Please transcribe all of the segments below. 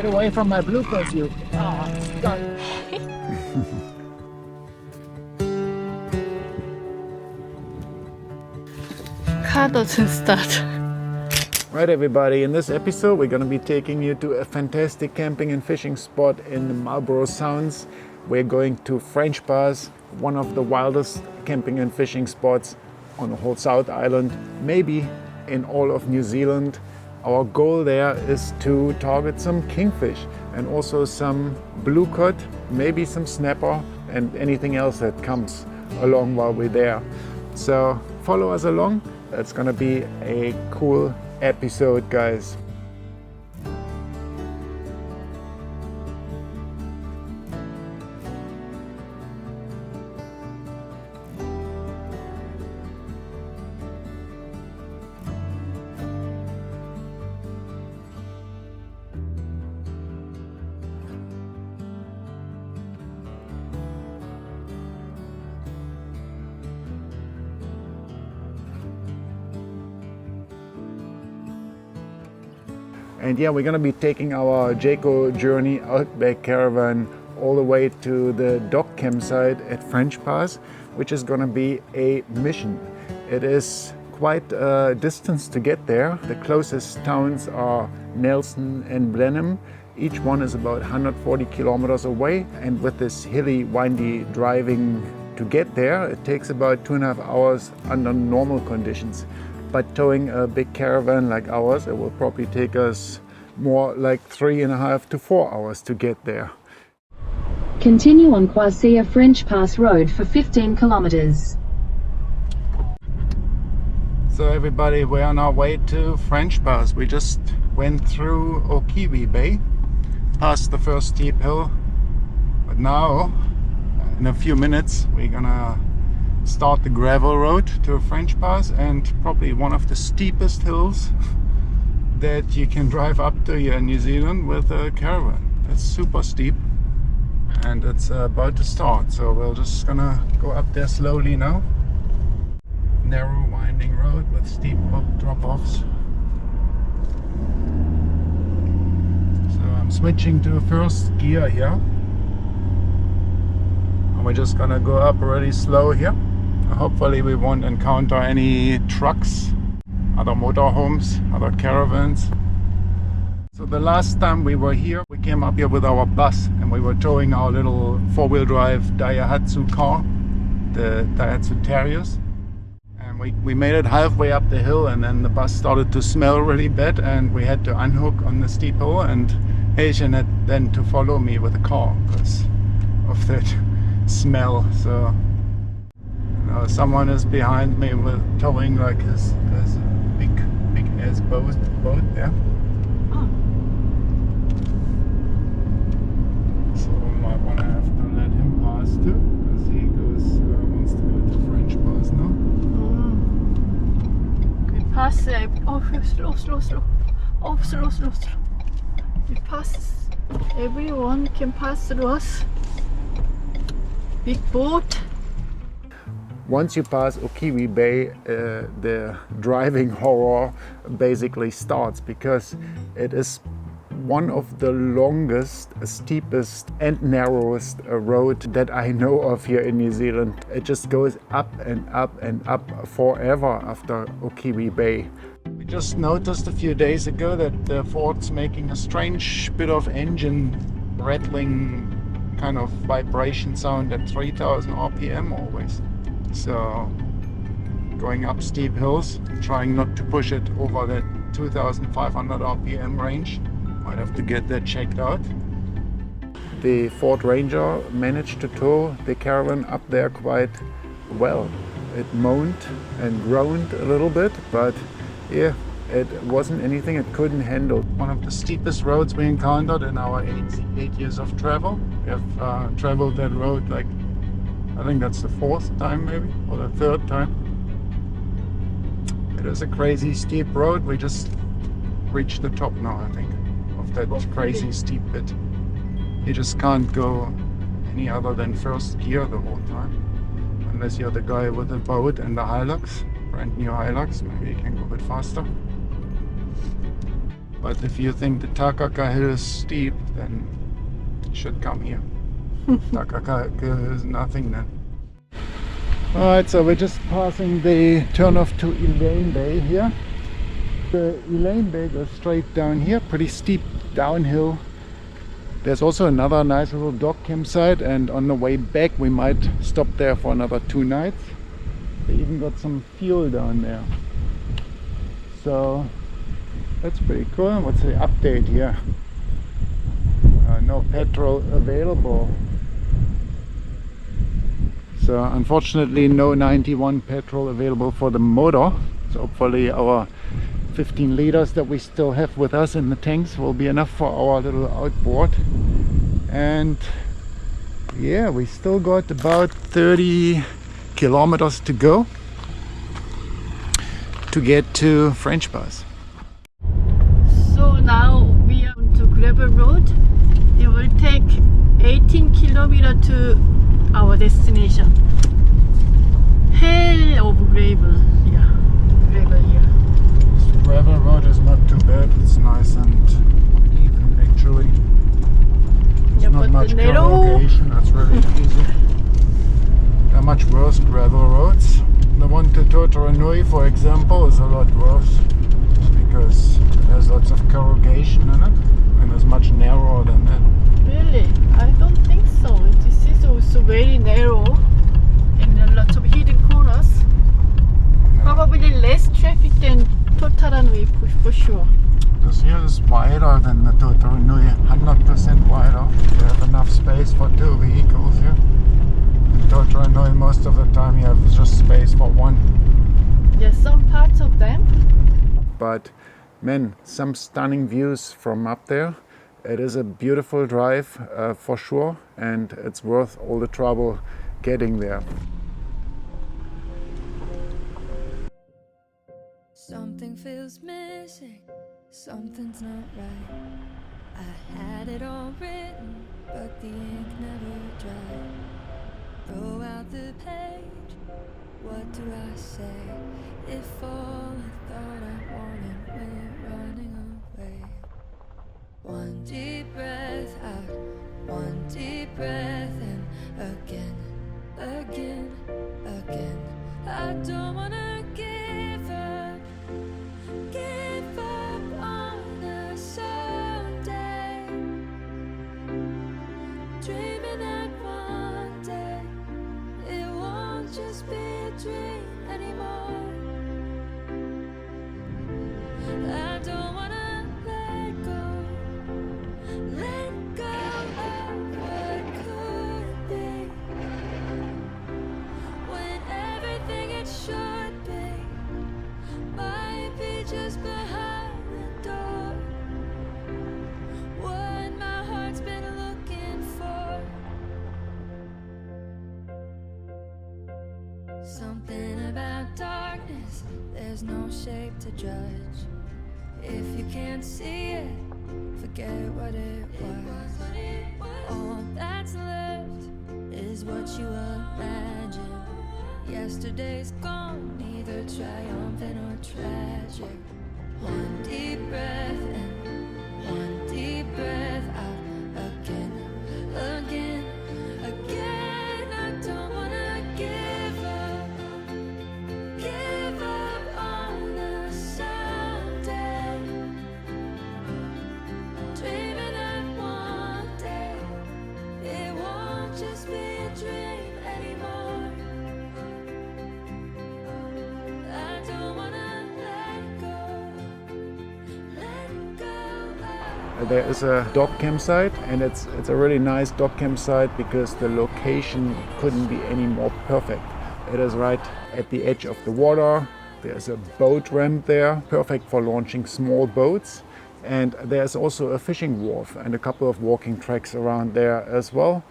Get away from my Blue Cod, you. Oh, God. Car doesn't start. Right, everybody, in this episode we're going to be taking you to a fantastic camping and fishing spot in the Marlborough Sounds. We're going to French Pass, one of the wildest camping and fishing spots on the whole South Island, maybe in all of New Zealand. Our goal there is to target some kingfish and also some blue cod, maybe some snapper and anything else that comes along while we're there. So follow us along. It's going to be a cool episode, guys. And yeah, we're gonna be taking our Jayco Journey Outback caravan all the way to the dock campsite at French Pass, which is gonna be a mission. It is quite a distance to get there. The closest towns are Nelson and Blenheim. Each one is about 140 kilometers away, and with this hilly, windy driving to get there, it takes about 2.5 hours under normal conditions. But towing a big caravan like ours, it will probably take us more like 3.5 to 4 hours to get there. Continue on Quasia French Pass Road for 15 kilometers. So everybody, we're on our way to French Pass. We just went through Okiwi Bay, past the first steep hill. But now, in a few minutes, we're gonna start the gravel road to French Pass, and probably one of the steepest hills that you can drive up to here in New Zealand with a caravan. It's super steep and it's about to start, so we're just gonna go up there slowly now. Narrow winding road with steep drop-offs. So I'm switching to first gear here, and we're just gonna go up really slow here. Hopefully we won't encounter any trucks, other motorhomes, other caravans. So the last time we were here, we came up here with our bus and we were towing our little four-wheel drive Daihatsu car, the Daihatsu Terriers. And we made it halfway up the hill, and then the bus started to smell really bad and we had to unhook on the steep hill, and Haitian had then to follow me with the car because of that smell. So someone is behind me with towing like his big ass boat there. Oh. So I might want to have to let him pass too, because he wants to go to French Pass now. We pass. Oh, slow. Oh, slow. We pass. Everyone can pass through us. Big boat. Once you pass Okiwi Bay, the driving horror basically starts, because it is one of the longest, steepest and narrowest road that I know of here in New Zealand. It just goes up and up and up forever after Okiwi Bay. We just noticed a few days ago that the Ford's making a strange bit of engine rattling kind of vibration sound at 3000 RPM always. So going up steep hills, trying not to push it over that 2500 RPM range. Might have to get that checked out. The Ford Ranger managed to tow the caravan up there quite well. It moaned and groaned a little bit, but yeah, it wasn't anything it couldn't handle. One of the steepest roads we encountered in our 8 years of travel. We have traveled that road like, I think that's the 4th time maybe, or the 3rd time. It is a crazy steep road. We just reached the top now, I think, of that crazy steep bit. You just can't go any other than first gear the whole time. Unless you're the guy with the boat and the Hilux, brand new Hilux, maybe you can go a bit faster. But if you think the Takaka Hill is steep, then you should come here. Takaka Hill is nothing then. Alright, so we're just passing the turnoff to Elaine Bay here. The Elaine Bay goes straight down here, pretty steep downhill. There's also another nice little dock campsite, and on the way back we might stop there for another 2 nights. They even got some fuel down there. So that's pretty cool. What's the update here? No petrol available. So unfortunately no 91 petrol available for the motor. So hopefully our 15 liters that we still have with us in the tanks will be enough for our little outboard. And yeah, we still got about 30 kilometers to go to get to French Pass. So now we are on to gravel road. It will take 18 kilometers to our destination. Hell of gravel here. Gravel here. This gravel road is not too bad. It's nice and even actually. There's not much corrugation. That's really easy. There are much worse gravel roads. The one to Totoranui, for example, is a lot worse because it has lots of corrugation in it and is much narrower than that. Really? I don't think so. This is also very narrow and a lot of hidden corners. No. Probably less traffic than Totoranui for sure. This here is wider than the Totoranui, 100% wider. You have enough space for 2 vehicles here. In Totoranui, most of the time you have just space for 1. There's some parts of them. But man, some stunning views from up there. It is a beautiful drive for sure, and it's worth all the trouble getting there. Something feels missing, something's not right. I had it all written, but the ink never dried. Throw out the page, what do I say? If all I thought I wanted went running away. One deep breath out, one deep breath in, again, again, again. I don't wanna give up on us someday. Dreaming that one day it won't just be a dream anymore. I don't wanna let go of what could be, when everything it should be might be just behind the door. What my heart's been looking for. Something about darkness, there's no shape to judge. If you can't see it, forget what it was. All that's left is what you imagine. Yesterday's gone, neither triumphant or tragic. One deep breath in, one deep breath out, again, again, again. I don't wanna give up on us someday. Dreaming that one day it won't just be a dream anymore. I don't wanna let go. There is a dock campsite, and it's a really nice dock campsite because the location couldn't be any more perfect. It is right at the edge of the water. There's a boat ramp there, perfect for launching small boats. And there's also a fishing wharf and a couple of walking tracks around there as well,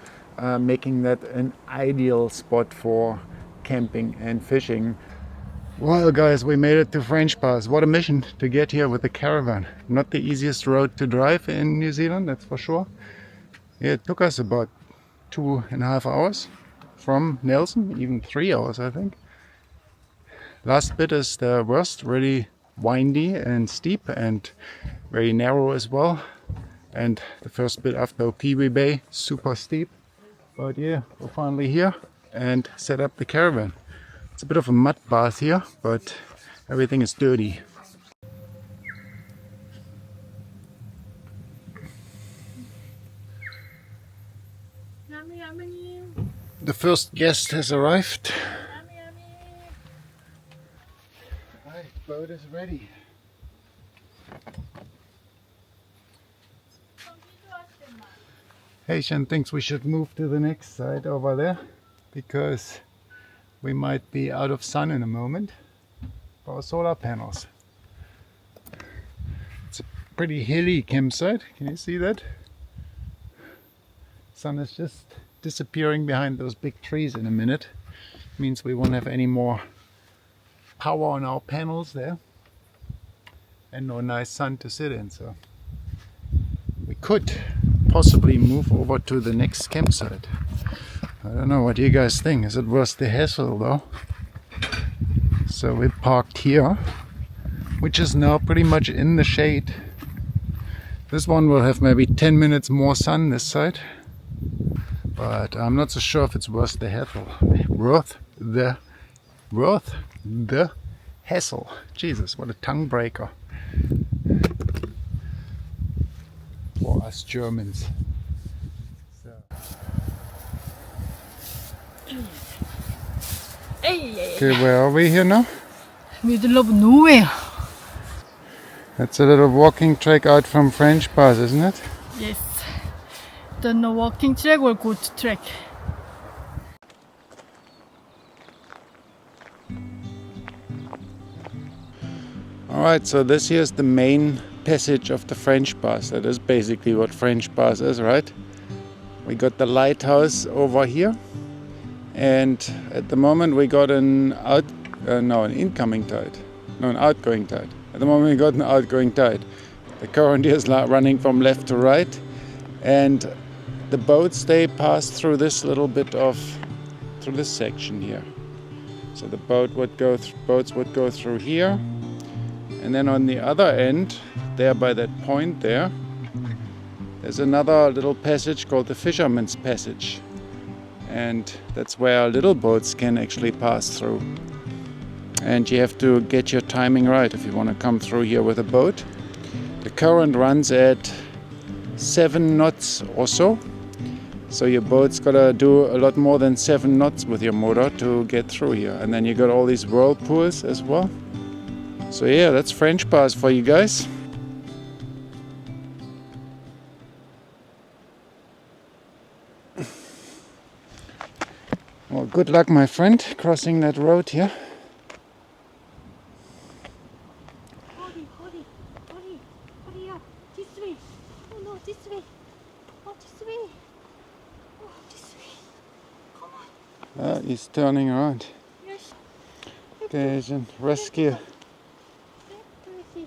making that an ideal spot for camping and fishing. Well guys, we made it to French Pass. What a mission to get here with the caravan. Not the easiest road to drive in New Zealand, that's for sure. Yeah, it took us about 2.5 hours from Nelson, even 3 hours I think. Last bit is the worst, really windy and steep and very narrow as well. And the first bit after Kiwi Bay, super steep. But yeah, we're finally here and set up the caravan. It's a bit of a mud bath here, but everything is dirty. Yummy, yummy. The first guest has arrived. Yummy, yummy. Right, boat is ready. Haitian thinks we should move to the next side over there because we might be out of sun in a moment for our solar panels. It's a pretty hilly campsite, can you see that? Sun is just disappearing behind those big trees in a minute. Means we won't have any more power on our panels there and no nice sun to sit in, so we could possibly move over to the next campsite. I don't know what you guys think. Is it worth the hassle though? So we parked here, which is now pretty much in the shade. This one will have maybe 10 minutes more sun this side, but I'm not so sure if it's worth the hassle. Worth the hassle. Jesus, what a tongue breaker for us Germans. Okay, where are we here now? Middle of nowhere. That's a little walking track out from French Pass, isn't it? Yes. Don't know walking track or good track. Alright, so this here is the main passage of the French Pass. That is basically what French Pass is, right? We got the lighthouse over here, and at the moment we got an incoming tide. No, an outgoing tide. At the moment we got an outgoing tide. The current is running from left to right, and the boats, they pass through this little bit of, through this section here. So the boats would go through here, and then on the other end, there by that point there, there's another little passage called the Fisherman's Passage, and that's where our little boats can actually pass through. And you have to get your timing right if you want to come through here with a boat. The current runs at 7 knots or so, so your boat's gotta do a lot more than 7 knots with your motor to get through here. And then you got all these whirlpools as well. So yeah, that's French Pass for you guys. Well, good luck, my friend, crossing that road here. Hurry up. This way. Oh no, this way. Oh, this way. Oh, this way. Come on. He's turning around. Yes. Okay, Asian rescue. Let me see.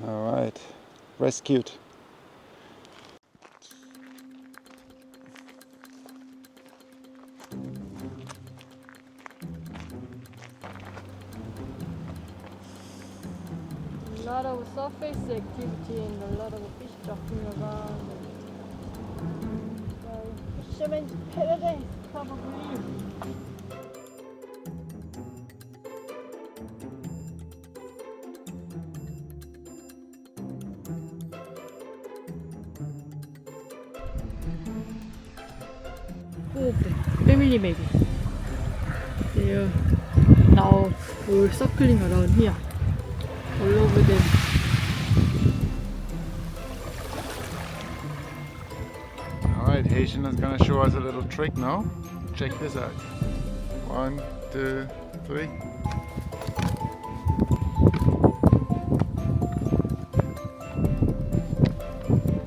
All right, rescued. A lot of surface activity and a lot of fish jumping around. Fisherman's paradise, probably. Family maybe. They are now all circling around here. All over them. Alright, Haitian is gonna show us a little trick now. Check this out. 1, 2, 3.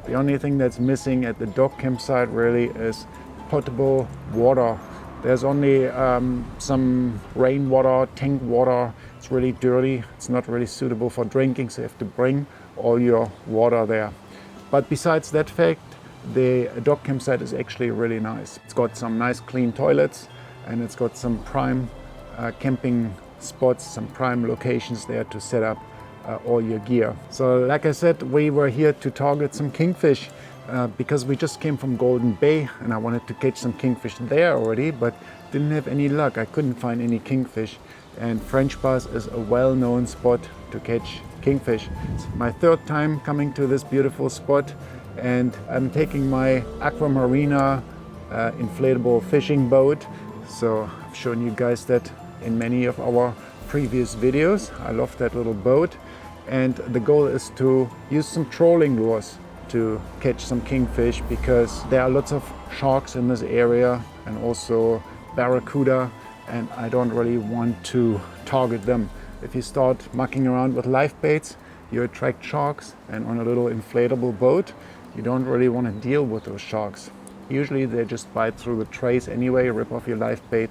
The only thing that's missing at the dog campsite really is potable water. There's only some rainwater, tank water. It's really dirty. It's not really suitable for drinking, so you have to bring all your water there. But besides that fact, the dog campsite is actually really nice. It's got some nice clean toilets, and it's got some prime camping spots, some prime locations there to set up all your gear. So like I said, we were here to target some kingfish because we just came from Golden Bay and I wanted to catch some kingfish there already, but didn't have any luck. I couldn't find any kingfish, and French Pass is a well-known spot to catch kingfish. It's my third time coming to this beautiful spot, and I'm taking my Aqua Marina inflatable fishing boat. So I've shown you guys that in many of our previous videos. I love that little boat, and the goal is to use some trolling lures to catch some kingfish, because there are lots of sharks in this area and also barracuda, and I don't really want to target them. If you start mucking around with live baits, you attract sharks, and on a little inflatable boat you don't really want to deal with those sharks. Usually they just bite through the trace anyway, rip off your live bait,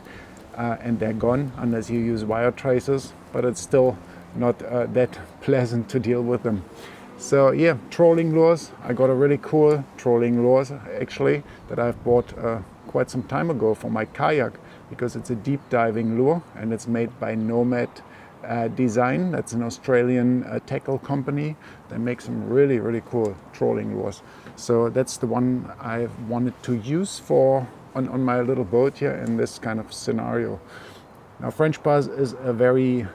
and they're gone unless you use wire tracers, but it's still not that pleasant to deal with them. So yeah, trolling lures. I got a really cool trolling lures actually that I've bought quite some time ago for my kayak, because it's a deep diving lure and it's made by Nomad Design. That's an Australian tackle company. They make some really cool trolling lures. So that's the one I wanted to use for on my little boat here in this kind of scenario. Now French Pass is a very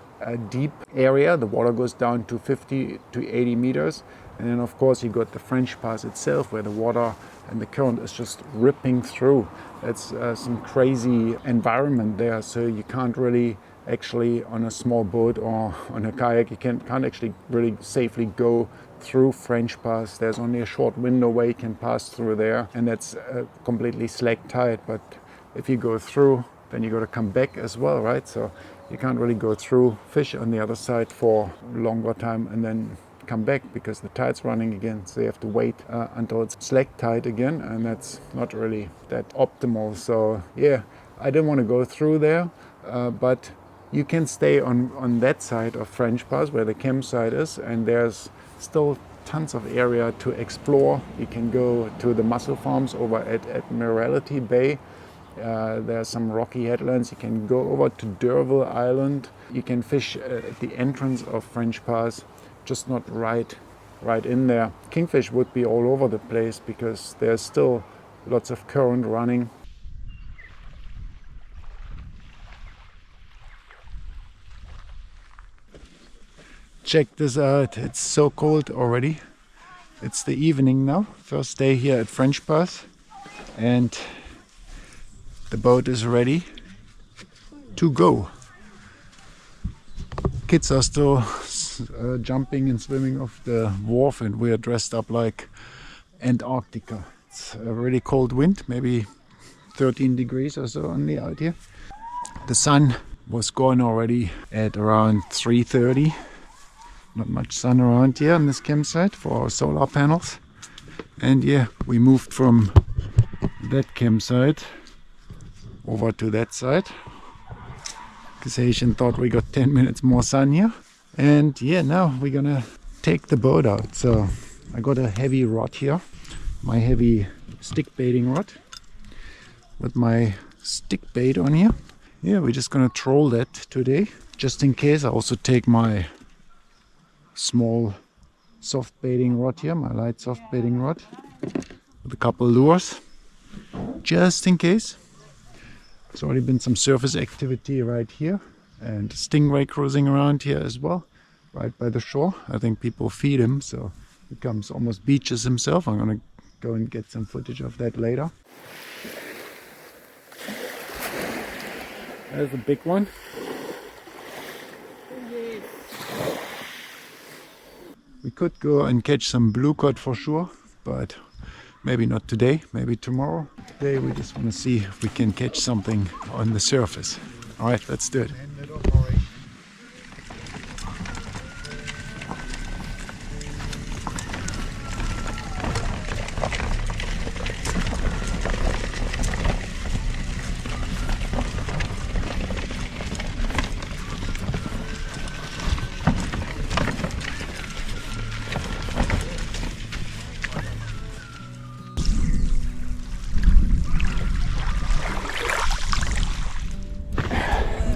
deep area. The water goes down to 50 to 80 meters, and then of course you got the French Pass itself, where the water and the current is just ripping through. It's some crazy environment there, so you can't really actually on a small boat or on a kayak, you can't actually really safely go through French Pass. There's only a short window where you can pass through there, and that's completely slack tight. But if you go through, then you got to come back as well, right? So you can't really go through, fish on the other side for a longer time and then come back, because the tide's running again. So you have to wait until it's slack tide again, and that's not really that optimal. So yeah, I didn't want to go through there, but you can stay on that side of French Pass where the campsite is, and there's still tons of area to explore. You can go to the mussel farms over at Admiralty Bay. There are some rocky headlands. You can go over to D'Urville Island. You can fish at the entrance of French Pass, just not right in there. Kingfish would be all over the place because there's still lots of current running. Check this out, it's so cold already. It's the evening now, first day here at French Pass, and the boat is ready to go. Kids are still jumping and swimming off the wharf, and we are dressed up like Antarctica. It's a really cold wind, maybe 13 degrees or so only out here. The sun was gone already at around 3:30. Not much sun around here on this campsite for our solar panels. And yeah, we moved from that campsite over to that side because Asian thought we got 10 minutes more sun here. And yeah, now we're gonna take the boat out. So I got a heavy rod here, my heavy stick baiting rod with my stick bait on here. Yeah, we're just gonna troll that today. Just in case, I also take my small soft baiting rod here, my light soft baiting rod with a couple lures, just in case. There's already been some surface activity right here, and stingray cruising around here as well, right by the shore. I think people feed him, so he comes almost beaches himself. I'm gonna go and get some footage of that later. There's a big one. We could go and catch some blue cod for sure, but maybe not today, maybe tomorrow. Today we just want to see if we can catch something on the surface. All right, let's do it.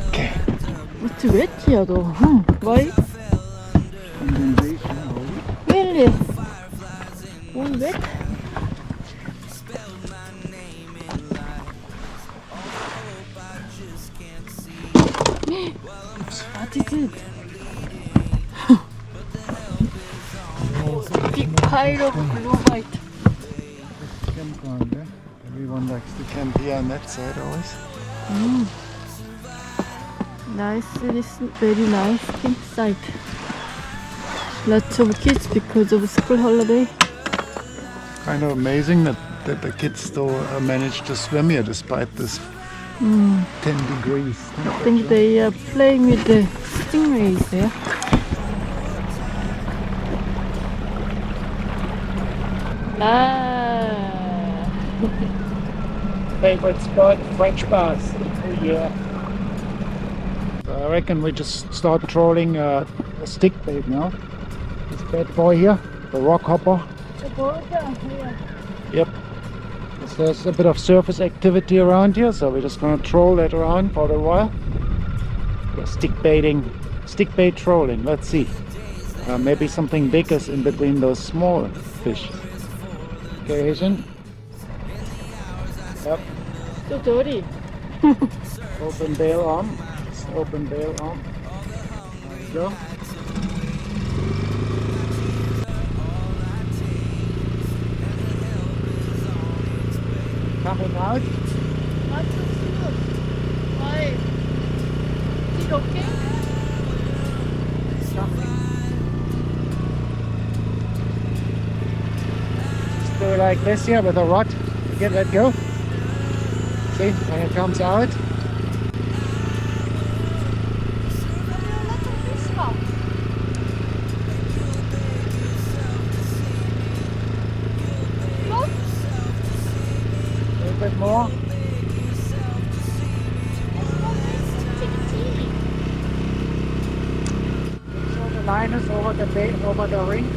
Okay. It's wet here though. Why? Condensation only. Really? All wet? What is it? Big pile of blue white. Campground, yeah? Everyone likes to camp here on that side always. Nice, it's very nice campsite. Lots of kids because of school holiday. Kind of amazing that the kids still manage to swim here despite this 10 degrees. I think they are playing with the stingrays there. Favorite spot, French bars. Oh yeah. I reckon we just start trolling a stick bait now. This bad boy here, the rock hopper. The border here. Yep. There's a bit of surface activity around here, so we're just gonna troll that around for a while. Stick bait trolling. Let's see. Maybe something big is in between those small fish. Okay, Asian. Yep. So dirty. Open bail arm. Open bail arm. There we go. Coming out. What to do? Why? Is it okay? Just do it like this here with a rod. Get let go. See, when it comes out. A little bit more. So the line is over the bait, over the ring.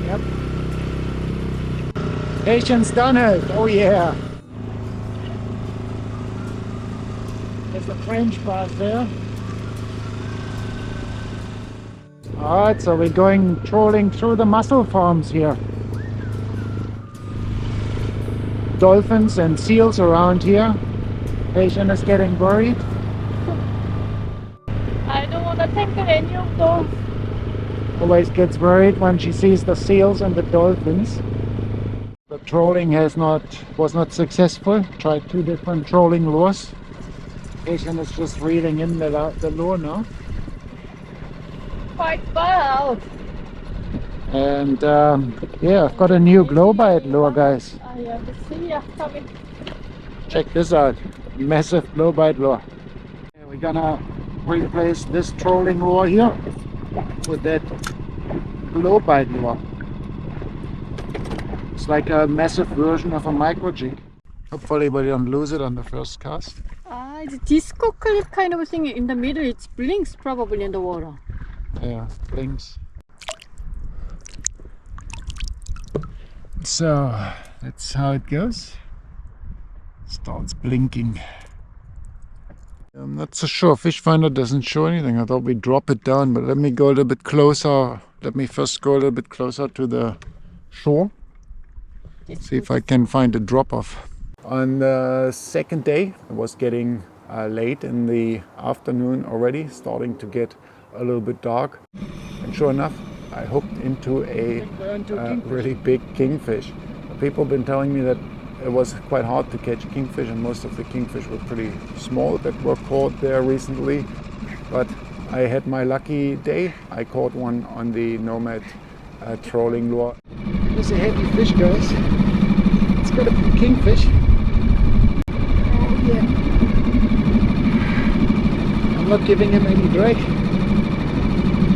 Yep. Patience done it. Oh yeah. There's the French part there. Alright, so we're going trolling through the mussel farms here. Dolphins and seals around here. Patient is getting worried. I don't want to tackle any of those. Always gets worried when she sees the seals and the dolphins. The trolling was not successful. Tried 2 different trolling lures. Patient is just reeling in the lure now. Quite far out. And yeah, I've got a new glow bite lure, guys. I have to see you coming. Check this out, massive glow bite lure. Yeah, we're gonna replace this trolling lure here with that glow bite lure. It's like a massive version of a micro jig. Hopefully we don't lose it on the first cast. It's a disco clip kind of thing in the middle. It blinks probably in the water. Yeah, blinks. So that's how it goes. Starts blinking. I'm not so sure. Fish finder doesn't show anything. I thought we'd drop it down, but let me go a little bit closer. Let me first go a little bit closer to the shore. See if I can find a drop off. On the second day, it was getting late in the afternoon already, starting to get a little bit dark. And sure enough, I hooked into a really big kingfish. People have been telling me that it was quite hard to catch kingfish, and most of the kingfish were pretty small that were caught there recently. But I had my lucky day. I caught one on the Nomad trolling lure. It's a heavy fish, guys. It's got a big kingfish. Oh yeah. I'm not giving him any drag.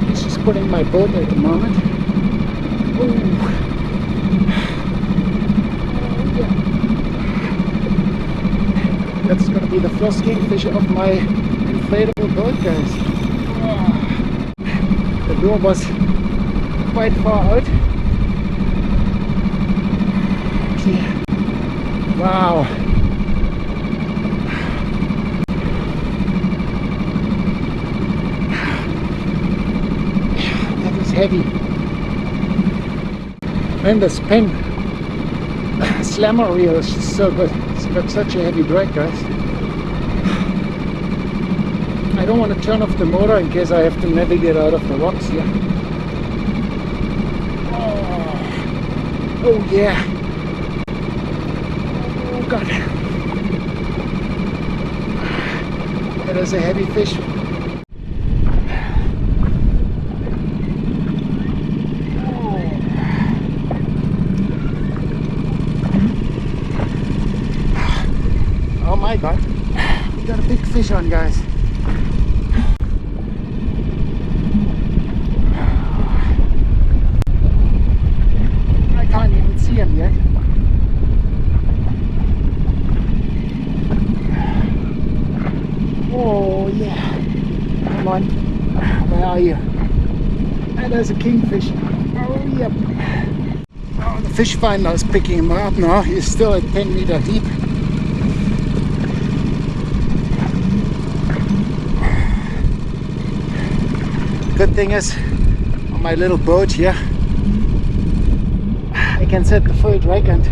He's just pulling my boat at the moment. Ooh. That's going to be the first kingfisher of my inflatable boat, guys. The lure was quite far out. Okay. Wow. heavy. And the spin slammer reel is just so good. It's got such a heavy drag, guys. I don't want to turn off the motor in case I have to navigate out of the rocks here. Oh yeah. Oh god. That is a heavy fish. Oh my god. We got a big fish on, guys. I can't even see him yet. Oh yeah. Come on. Where are you? And there's a kingfish. Oh yep. Oh, the fish finder is picking him up now. He's still at 10 meter deep. Good thing is, on my little boat here, I can set the full drag and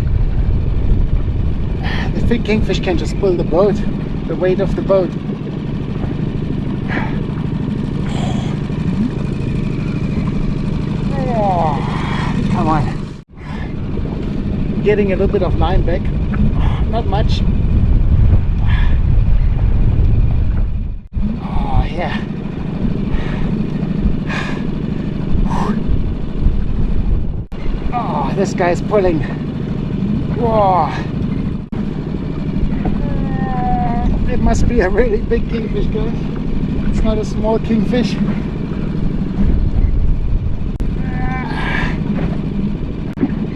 the big kingfish can just pull the boat, the weight of the boat. Oh, come on. Getting a little bit of line back, not much. Oh yeah. Oh, this guy's pulling. Whoa. It must be a really big kingfish, guys. It's not a small kingfish.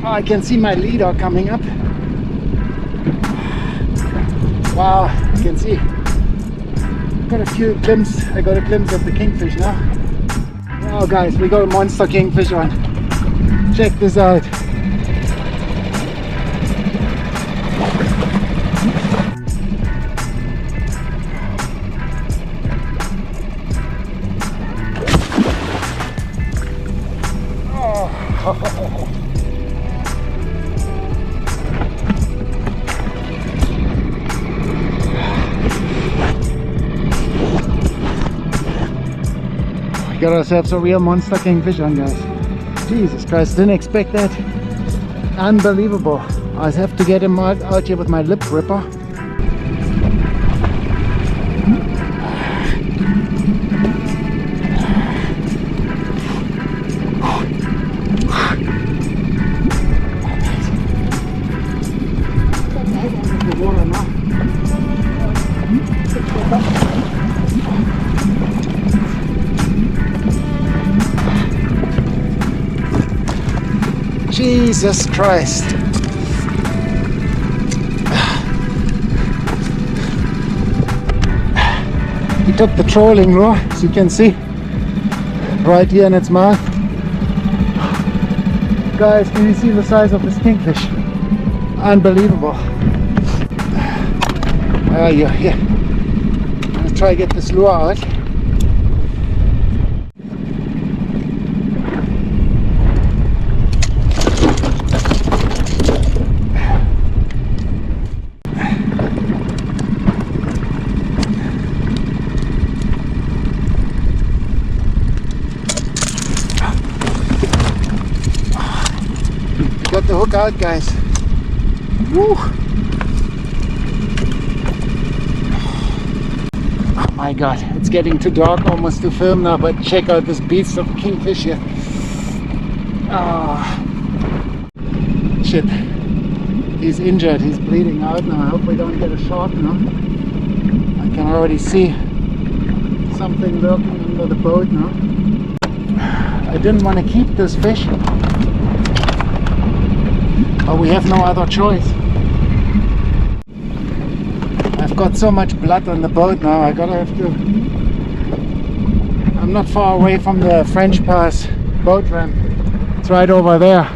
Oh, I can see my leader coming up. Wow, you can see. Got a few glimpses. I got a glimpse of the kingfish now. Oh, guys, we got a monster kingfish on. Check this out. Oh. We got ourselves a real monster kingfish on, guys. Jesus Christ, didn't expect that. Unbelievable. I have to get him out here with my lip gripper. Jesus Christ. He took the trolling lure, as you can see, right here in its mouth. Guys, can you see the size of this kingfish? Unbelievable. Where are you? Here. I'm going to try to get this lure out. Got the hook out, guys. Woo. Oh my god, it's getting too dark almost to film now, but check out this beast of kingfish here. Ah, shit. He's injured, he's bleeding out now. I hope we don't get a shot now. I can already see something lurking under the boat now. I didn't want to keep this fish, but we have no other choice. I've got so much blood on the boat now, I'm not far away from the French Pass boat ramp. It's right over there.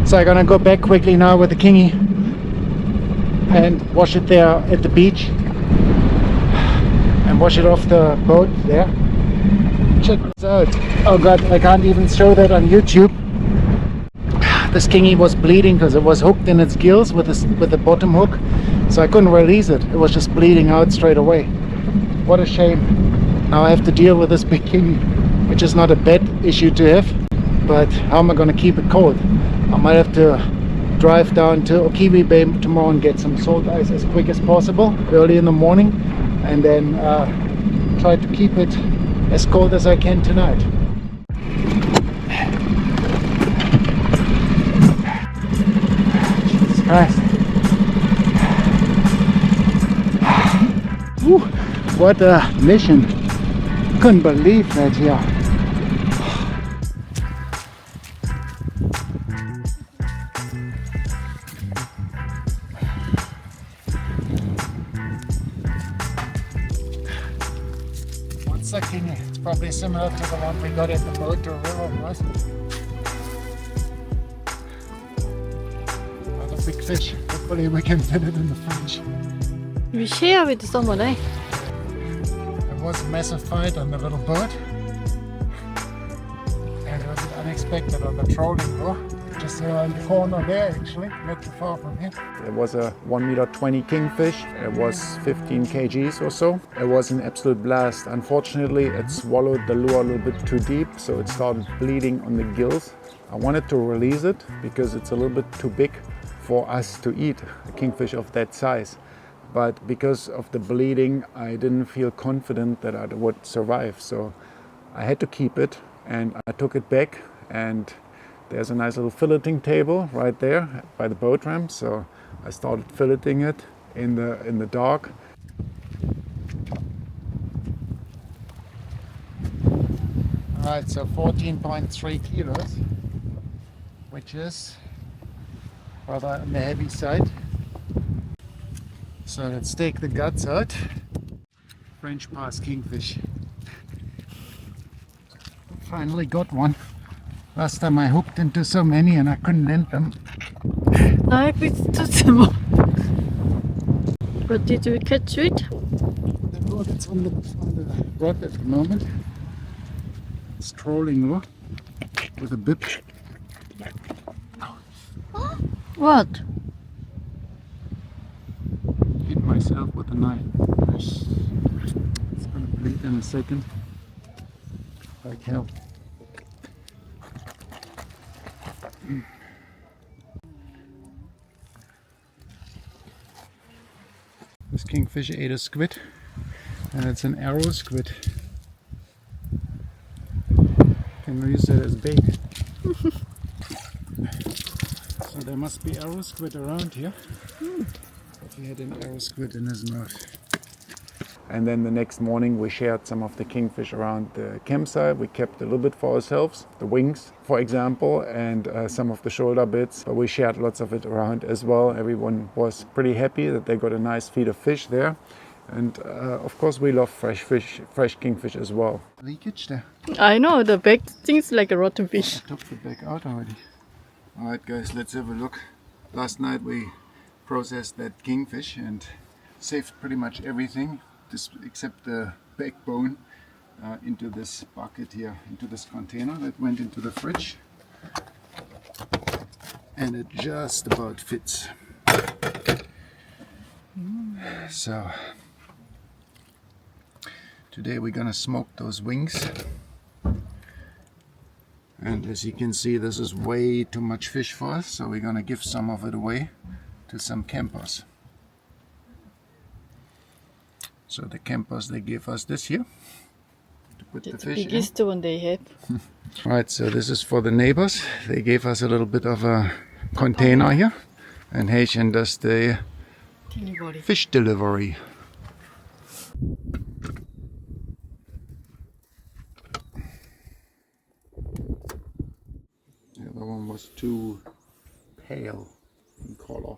So I'm gonna go back quickly now with the kingy and wash it there at the beach and wash it off the boat there. check this out. Oh god, I can't even show that on YouTube. This kingy was bleeding because it was hooked in its gills with the bottom hook, so I couldn't release it. It was just bleeding out straight away. What a shame. Now I have to deal with this big kingy, which is not a bad issue to have, but how am I going to keep it cold? I might have to drive down to Okiwi Bay tomorrow and get some salt ice as quick as possible early in the morning, and then try to keep it as cold as I can tonight. Jesus Christ. Whew, what a mission. Couldn't believe that here. What's that kingy? It's probably similar to the one we got at the boat to river, right? Another big fish. Hopefully we can fit it in the fridge. We share with someone, eh? There was a massive fight on the little boat, and it was unexpected on the trolling though. Just around the corner there actually, not too far from here. It was a 1.20 meter kingfish. It was 15 kgs or so. It was an absolute blast. Unfortunately, it swallowed the lure a little bit too deep, so it started bleeding on the gills. I wanted to release it because it's a little bit too big for us to eat, a kingfish of that size. But because of the bleeding, I didn't feel confident that I would survive. So I had to keep it, and I took it back, and there's a nice little filleting table right there by the boat ramp. So I started filleting it in the dark. All right, so 14.3 kilos, which is rather on the heavy side. So let's take the guts out. French Pass kingfish. Finally got one. Last time I hooked into so many and I couldn't end them. But did you catch it? The lure that's on the rod at the moment. It's trolling lure with a bib. What? Hit myself with a knife. It's gonna bleed in a second. Like hell. This kingfish ate a squid, and it's an arrow squid. Can we use that as bait? So there must be arrow squid around here. But he had an arrow squid in his mouth. And then the next morning we shared some of the kingfish around the campsite. We kept a little bit for ourselves, the wings for example, and some of the shoulder bits. But we shared lots of it around as well. Everyone was pretty happy that they got a nice feed of fish there. And of course we love fresh fish, fresh kingfish as well. Leakage there. I know, the back things like a rotten fish. I took the back out already. Alright guys, let's have a look. Last night we processed that kingfish and saved pretty much everything except the backbone into this bucket here, into this container that went into the fridge, and it just about fits. So today we're gonna smoke those wings, and as you can see this is way too much fish for us, so we're gonna give some of it away to some campers. So the campers, they gave us this here to put That's the fish the biggest one they have. Right, so this is for the neighbors. They gave us a little bit of a container here, and Haitian does the fish delivery. The other one was too pale in color.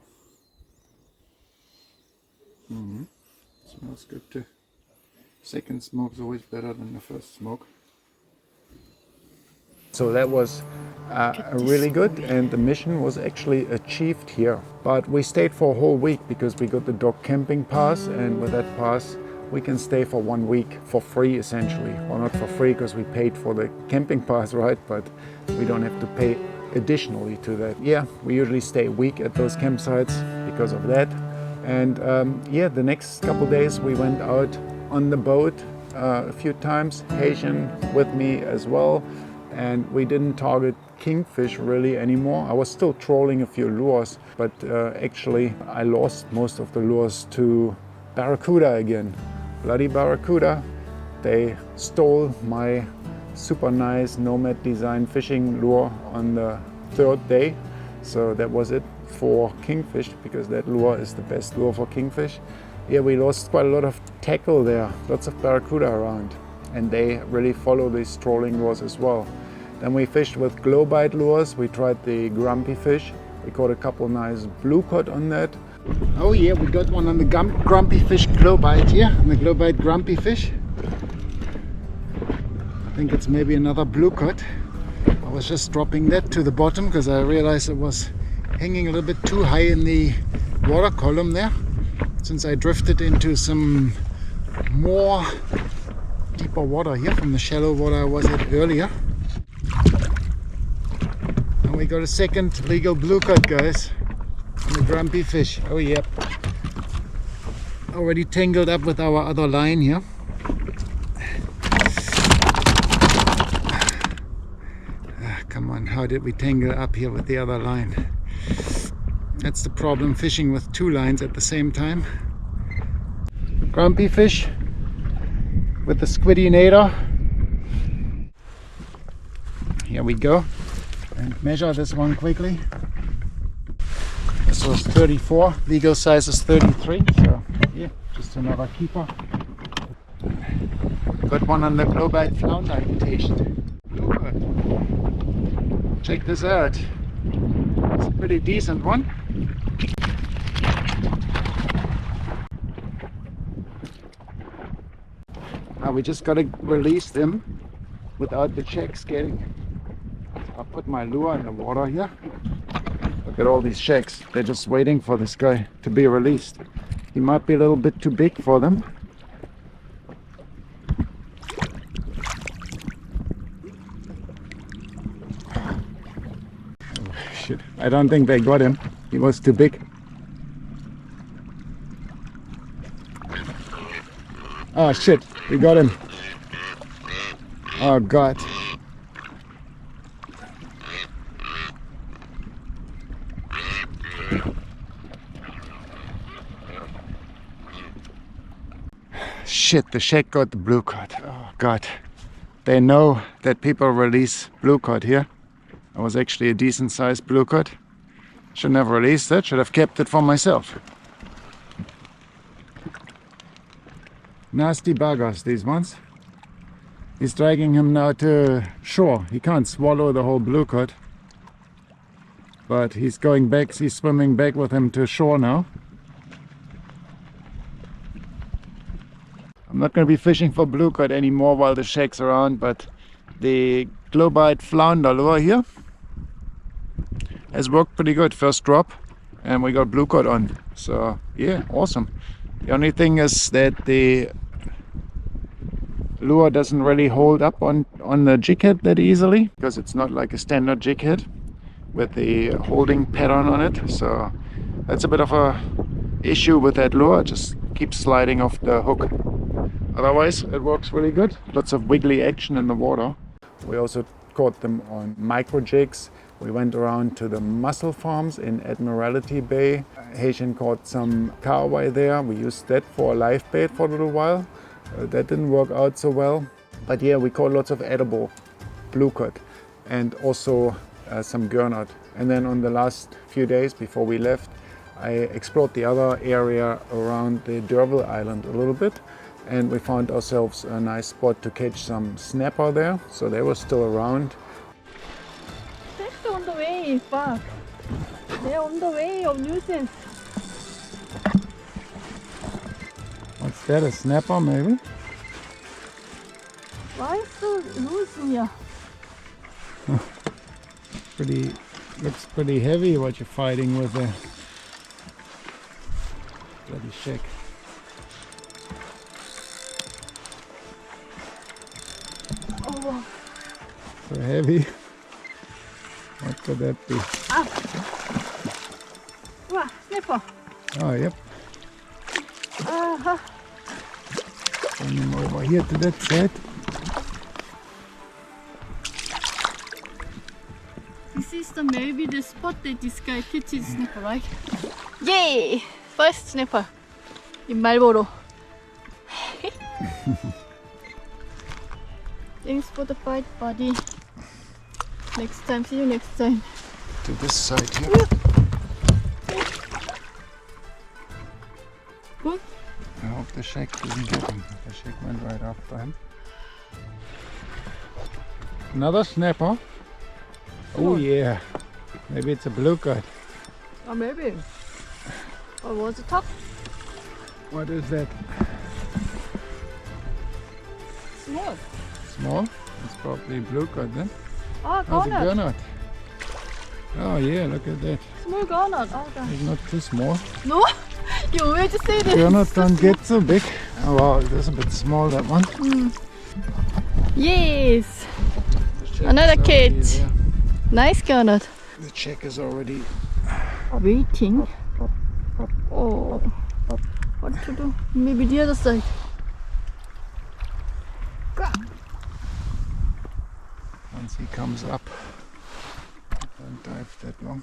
Smells good too. Second smoke is always better than the first smoke. So that was really good, and the mission was actually achieved here. But we stayed for a whole week because we got the dog camping pass, and with that pass we can stay for 1 week for free essentially. Well, not for free because we paid for the camping pass, right? But we don't have to pay additionally to that. Yeah, we usually stay a week at those campsites because of that. And yeah, the next couple days we went out on the boat a few times, Haitian with me as well. And we didn't target kingfish really anymore. I was still trolling a few lures, but actually I lost most of the lures to barracuda again. Bloody barracuda. They stole my super nice Nomad design fishing lure on the 3rd day. So that was it for kingfish, because that lure is the best lure for kingfish. Yeah, we lost quite a lot of tackle there, lots of barracuda around, and they really follow these trolling lures as well. Then we fished with glow bite lures. We tried the grumpy fish. We caught a couple nice blue cod on that. Oh yeah, we got one on the grumpy fish glow bite here, on the glow bite grumpy fish. I think it's maybe another blue cod. I was just dropping that to the bottom because I realized it was hanging a little bit too high in the water column there, since I drifted into some more deeper water here from the shallow water I was at earlier. And we got a second legal blue cod, guys, on the grumpy fish. Oh yep, already tangled up with our other line here. Come on, how did we tangle up here with the other line? That's the problem, fishing with 2 lines at the same time. Grumpy fish with the squidinator. Here we go. And measure this one quickly. This was 34, legal size is 33, so yeah, just another keeper. Got one on the glow bite flounder imitation. Check this out. It's a pretty decent one. Now we just gotta release them without the shags getting. I'll put my lure in the water here. Look at all these shags. They're just waiting for this guy to be released. He might be a little bit too big for them. Shit, I don't think they got him. He was too big. Oh shit, we got him. Oh god. Shit, the shag got the blue cod. Oh god. They know that people release blue cod here. It was actually a decent sized blue cod. Shouldn't have released it, should have kept it for myself. Nasty buggers, these ones. He's dragging him now to shore. He can't swallow the whole blue cod, but he's going back, he's swimming back with him to shore now. I'm not going to be fishing for blue cod anymore while the shag's around, but the glow bite flounder lure here has worked pretty good. First drop and we got blue cod on, so yeah, awesome. The only thing is that the lure doesn't really hold up on the jig head that easily, because it's not like a standard jig head with the holding pattern on it. So that's a bit of a issue with that lure. It just keeps sliding off the hook. Otherwise it works really good. Lots of wiggly action in the water. We also caught them on micro jigs. We went around to the mussel farms in Admiralty Bay. Haitian caught some caraway there. We used that for a live bait for a little while. That didn't work out so well. But yeah, we caught lots of edible blue cod and also some gurnard. And then on the last few days before we left, I explored the other area around the D'Urville Island a little bit. And we found ourselves a nice spot to catch some snapper there. So they were still around. They're on the way back. They're on the way of nuisance. What's that, a snapper maybe? Why so loose in here? Looks pretty heavy what you're fighting with there. Bloody shag. So heavy. What could that be? Ah. Wow, snapper. Oh, yep. Uh-huh. Coming over here to that side. This is maybe the spot that this guy catches snapper, right? Yay! First snapper in Marlborough. Thanks for the fight, buddy. Next time, see you next time. To this side here. Good? I hope the Shag didn't get him. The Shag went right after him. Another snapper. Oh yeah. Maybe it's a Blue Cod. Or maybe. Or was it top? What is that? Small. Small? It's probably Blue Cod then. Oh, Oh, it's a garnet. gurnard. Oh yeah, look at that. Small garnet. Oh, God. It's not too small. No? You always say this. Gurnard don't get so big. Oh wow, it is a bit small, that one. Yes. The Shag Another is already kid. there. Nice garnet. The Shag is already... Waiting. Oh. What to do? Maybe the other side. Once he comes up, don't dive that long.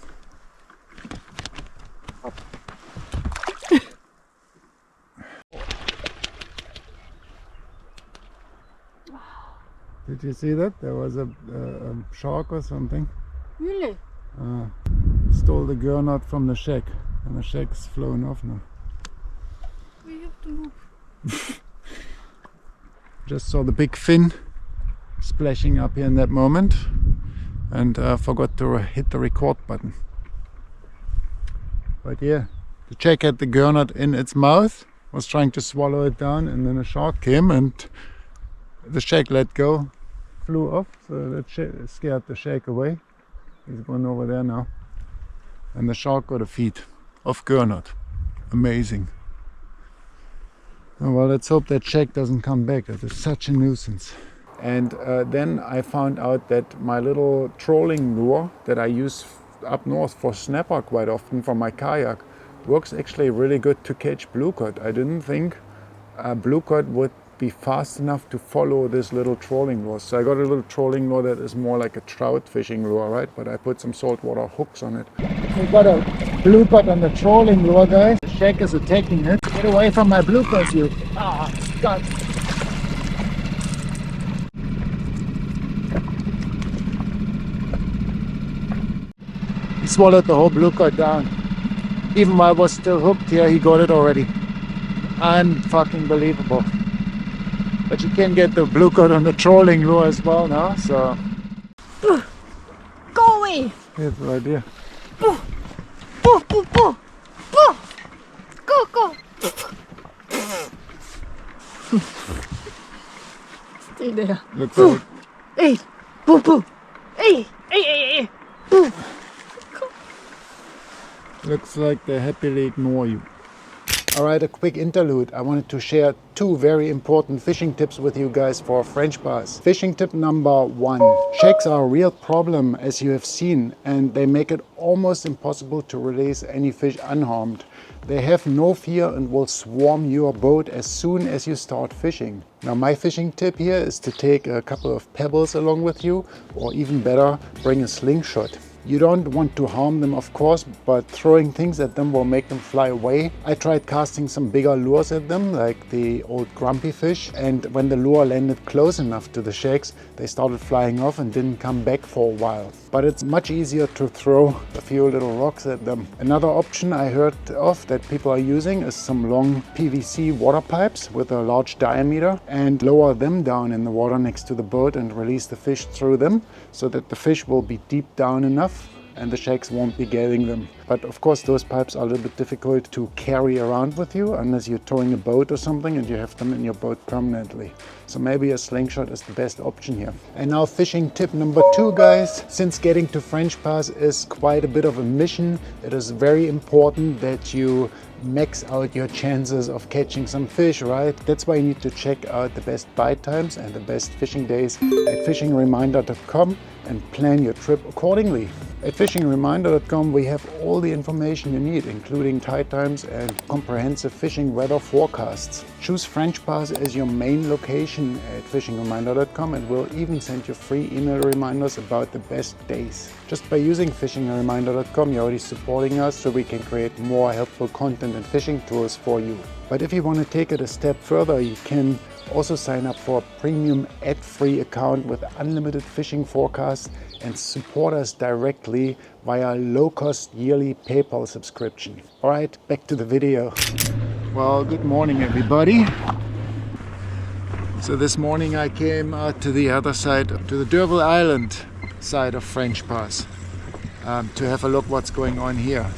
Did you see that? There was a shark or something. Really? Stole the gurnard from the Shag, and the Shag's flown off now. We have to move. Just saw the big fin splashing up here in that moment, and forgot to hit the record button. But yeah, the Shag had the gurnard in its mouth, was trying to swallow it down, and then a shark came and the Shag let go, flew off, so that scared the Shag away. He's going over there now. And the shark got a feed of gurnard. Amazing. Oh, well, let's hope that Shag doesn't come back. That is such a nuisance. And then I found out that my little trolling lure that I use up north for snapper quite often for my kayak works actually really good to catch blue cod. I didn't think blue cod would be fast enough to follow this little trolling lure. So I got a little trolling lure that is more like a trout fishing lure, right? But I put some saltwater hooks on it. We got a blue cod on the trolling lure, guys. The Shag is attacking it. Get away from my blue cod, you. Ah, God. He swallowed the whole blue cod down. Even while I was still hooked here, he got it already. Unfucking believable. But you can get the blue cod on the trolling lure as well now, so... Go away! Here's the idea. Boo! Boo! Boo! Boo! Boo! Go! Go! Stay there. Looks like... Hey! Boo! Boo! Hey! Hey! Hey! Hey! Boo! Looks like they happily ignore you. Alright, a quick interlude. I wanted to share two very important fishing tips with you guys for French bars. Fishing tip number 1. Shags are a real problem, as you have seen, and they make it almost impossible to release any fish unharmed. They have no fear and will swarm your boat as soon as you start fishing. Now, my fishing tip here is to take a couple of pebbles along with you, or even better, bring a slingshot. You don't want to harm them, of course, but throwing things at them will make them fly away. I tried casting some bigger lures at them, like the old grumpy fish, and when the lure landed close enough to the shags, they started flying off and didn't come back for a while. But it's much easier to throw a few little rocks at them. Another option I heard of that people are using is some long PVC water pipes with a large diameter, and lower them down in the water next to the boat and release the fish through them, so that the fish will be deep down enough and the shags won't be getting them. But of course those pipes are a little bit difficult to carry around with you unless you're towing a boat or something and you have them in your boat permanently. So maybe a slingshot is the best option here. And now fishing tip number 2, guys. Since getting to French Pass is quite a bit of a mission, it is very important that you max out your chances of catching some fish, right? That's why you need to check out the best bite times and the best fishing days at fishingreminder.com and plan your trip accordingly. At fishingreminder.com we have all the information you need, including tide times and comprehensive fishing weather forecasts. Choose French Pass as your main location at fishingreminder.com and we'll even send you free email reminders about the best days. Just by using fishingreminder.com you're already supporting us so we can create more helpful content and fishing tools for you. But if you want to take it a step further, you can also sign up for a premium ad-free account with unlimited fishing forecasts and support us directly via low-cost yearly PayPal subscription. All right, back to the video. Well, good morning everybody. So this morning I came out to the other side, to the D'Urville Island side of French Pass, to have a look what's going on here.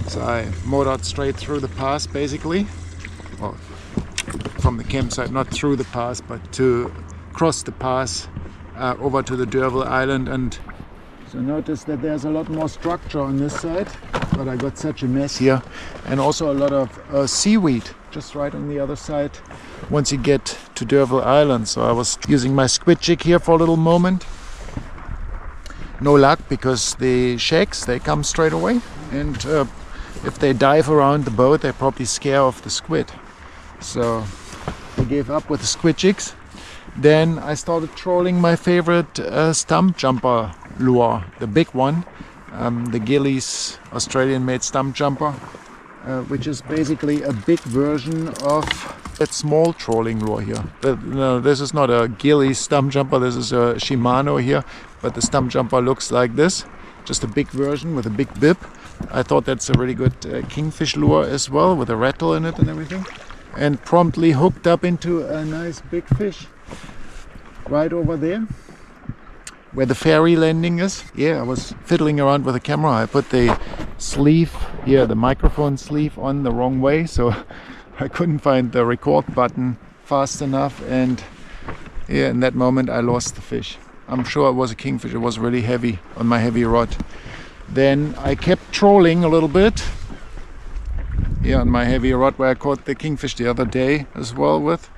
So I motored straight through the pass basically. Well, from the campsite, not through the pass, but to cross the pass over to the D'Urville Island. And so notice that there's a lot more structure on this side, but I got such a mess here, and also a lot of seaweed just right on the other side once you get to D'Urville Island. So I was using my squid jig here for a little moment. No luck, because the shags, they come straight away, and if they dive around the boat they probably scare off the squid. So I gave up with the squid jigs. Then I started trolling my favorite stump jumper lure, the big one, the Gillies Australian made stump jumper, which is basically a big version of that small trolling lure here. No, this is not a Gillies stump jumper, this is a Shimano here, but the stump jumper looks like this, just a big version with a big bib. I thought that's a really good kingfish lure as well, with a rattle in it and everything. And promptly hooked up into a nice big fish right over there where the ferry landing is. Yeah, I was fiddling around with the camera. I put the sleeve here, the microphone sleeve, on the wrong way, so I couldn't find the record button fast enough, and yeah, in that moment I lost the fish. I'm sure it was a kingfish. It was really heavy on my heavy rod. Then I kept trolling a little bit. Yeah, on my heavy rod where I caught the kingfish the other day as well with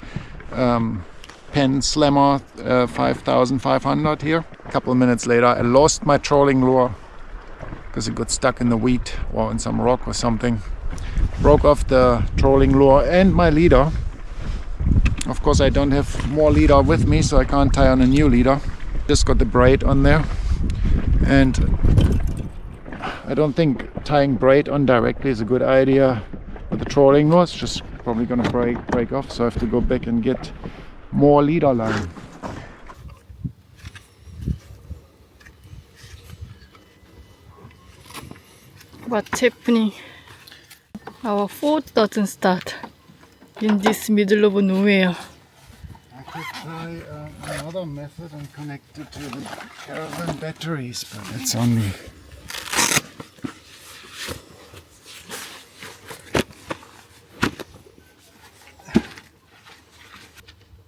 Penn Slammer 5500 here. A couple of minutes later I lost my trolling lure because it got stuck in the wheat or in some rock or something. Broke off the trolling lure and my leader. Of course I don't have more leader with me, so I can't tie on a new leader. Just got the braid on there, and I don't think tying braid on directly is a good idea with the trolling lure. It's just probably going to break off, so I have to go back and get more leader line. What's happening? Our food doesn't start in this middle of nowhere. I could try another method and connect it to the caravan batteries, but it's only...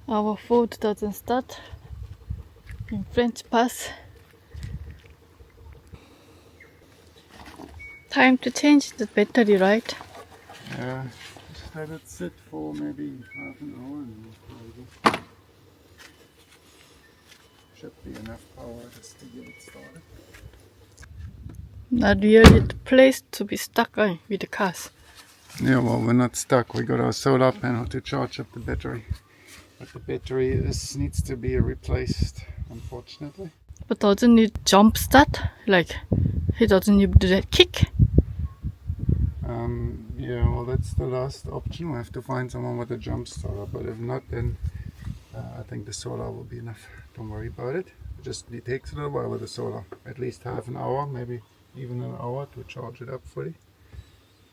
Our food doesn't start in French Pass. Time to change the battery, right? Yeah, just let it sit for maybe half an hour and maybe should be enough power just to get it started. Not really the place to be stuck with the cars. Yeah, well, we're not stuck. We got our solar panel to charge up the battery. But the battery needs to be replaced, unfortunately. But doesn't it jump start? Like, he doesn't need to do that kick? Yeah, well, that's the last option. We have to find someone with a jump starter. But if not, then I think the solar will be enough. Don't worry about it. It takes a little while with the solar. At least half an hour, maybe even an hour to charge it up fully.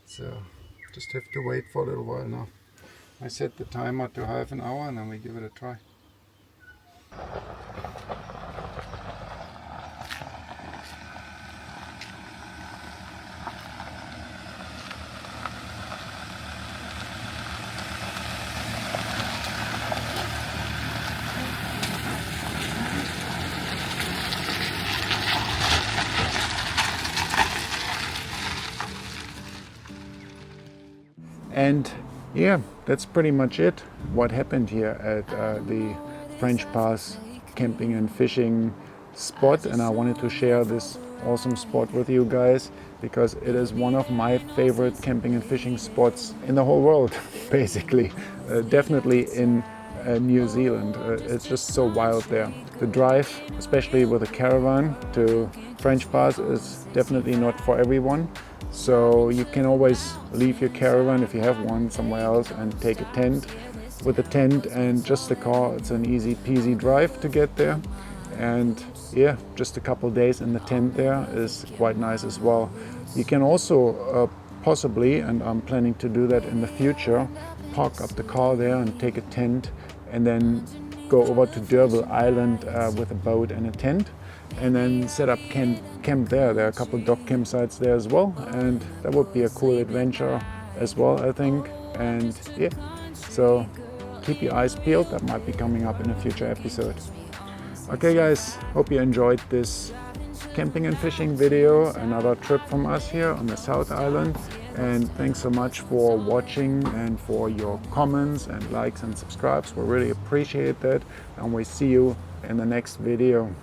So just have to wait for a little while now. I set the timer to half an hour and then we give it a try. And yeah, that's pretty much it. What happened here at the French Pass camping and fishing spot, and I wanted to share this awesome spot with you guys because it is one of my favorite camping and fishing spots in the whole world, basically. Definitely in New Zealand. It's just so wild there. The drive, especially with a caravan to French Pass, is definitely not for everyone. So you can always leave your caravan, if you have one, somewhere else and take a tent. With a tent and just a car, it's an easy peasy drive to get there. And yeah, just a couple days in the tent there is quite nice as well. You can also possibly, and I'm planning to do that in the future, park up the car there and take a tent and then go over to D'Urville Island with a boat and a tent and then set up camp there. There are a couple dock campsites there as well, and that would be a cool adventure as well, I think. And yeah, so keep your eyes peeled, that might be coming up in a future episode. Okay guys, hope you enjoyed this camping and fishing video, another trip from us here on the South Island. And thanks so much for watching and for your comments and likes and subscribes. We really appreciate that, and we see you in the next video.